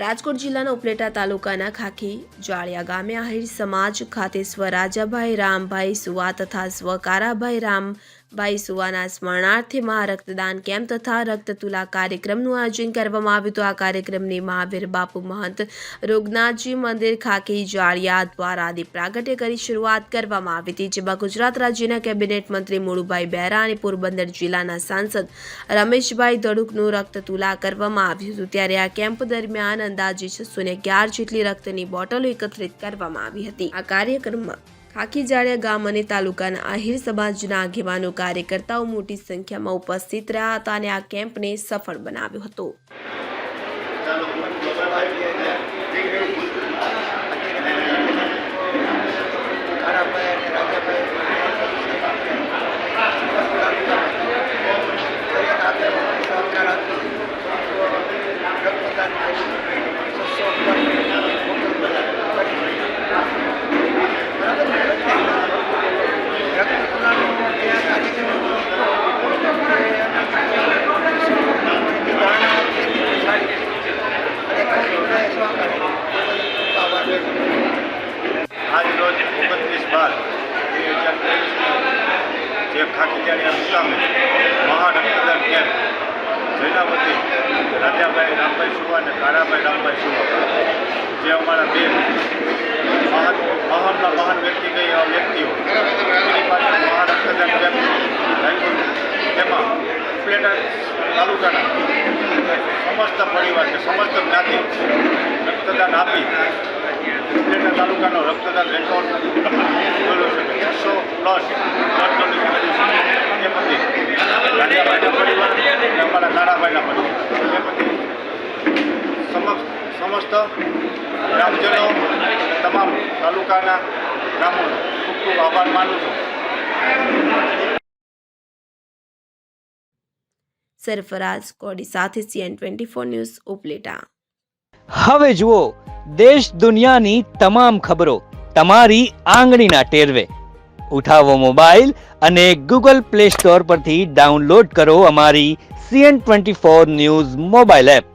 રાજકોટ જિલ્લાના ઉપલેટા તાલુકાના ખાખી જાળિયા ગામે આહિર સમાજ ખાતે સ્વરાજાભાઈ રામભાઈ સુવા તથા સ્વકારાભાઈ રામભાઈ સુવાના સ્મરણાર્થે મહારક્તદાન કેમ્પ તથા રક્તતુલા કાર્યક્રમનું આયોજન કરવામાં આવ્યું હતું। આ કાર્યક્રમની મહાવીર બાપુ મહંત રોગનાથજી મંદિર ખાખી જાળિયા દ્વારા આદિ પ્રાગટ્ય કરી શરૂઆત કરવામાં આવી હતી, જેમાં ગુજરાત રાજ્યના કેબિનેટ મંત્રી મુળુભાઈ બેરા અને પોરબંદર જિલ્લાના સાંસદ રમેશભાઈ ધડુકનું રક્તતુલા કરવામાં આવ્યું હતું। ત્યારે આ કેમ્પ દરમિયાન અંદાજે 611 જેટલી રક્તની બોટલો એકત્રિત કરવામાં આવી હતી। આ કાર્યક્રમમાં ખાખી જાળિયા ગામ અને તાલુકાના આહિર સમાજના આગેવાનો કાર્યકર્તાઓ મોટી સંખ્યામાં ઉપસ્થિત રહ્યા હતા અને આ કેમ્પને સફળ બનાવ્યો હતો। आज रोज 29/12/2023 જે ખાખી જાળિયા મુકામે મહારક્તદાન કેમ્પ જેના વતી રાજાભાઈ રામભાઈ સુવા અને કારાભાઈ રામભાઈ સુવા જે અમારા બે મહાન વ્યક્તિઓ એની પાસે મહારક્તદાન કેમ્પ રાખ્યું, તેમાં ઉપલેટા તાલુકાના સમસ્ત પરિવાર કે સમસ્ત જ્ઞાતિ રક્તદાન આપી ઉપલેટા તાલુકાનો રક્તદાન રેકોર્ડ બોલો છે 600+ બ્લડ ડોનેશન એ પછી રાજાભાઈના પરિવાર અને અમારા કારાભાઈના પરિવાર એ પછી સમસ્ત ગ્રામજનો તમામ તાલુકાના ગામોનો ખૂબ ખૂબ આભાર માનું છું। સરફરાઝ કોડી સાથે CN24 ન્યૂઝ ઉપલેટા। હવે જુઓ દેશ દુનિયાની તમામ ખબરો તમારી આંગળીના ટેરવે। ઉઠાવો મોબાઈલ અને ગૂગલ પ્લે સ્ટોર પરથી ડાઉનલોડ કરો અમારી CN24 ન્યૂઝ મોબાઈલ એપ।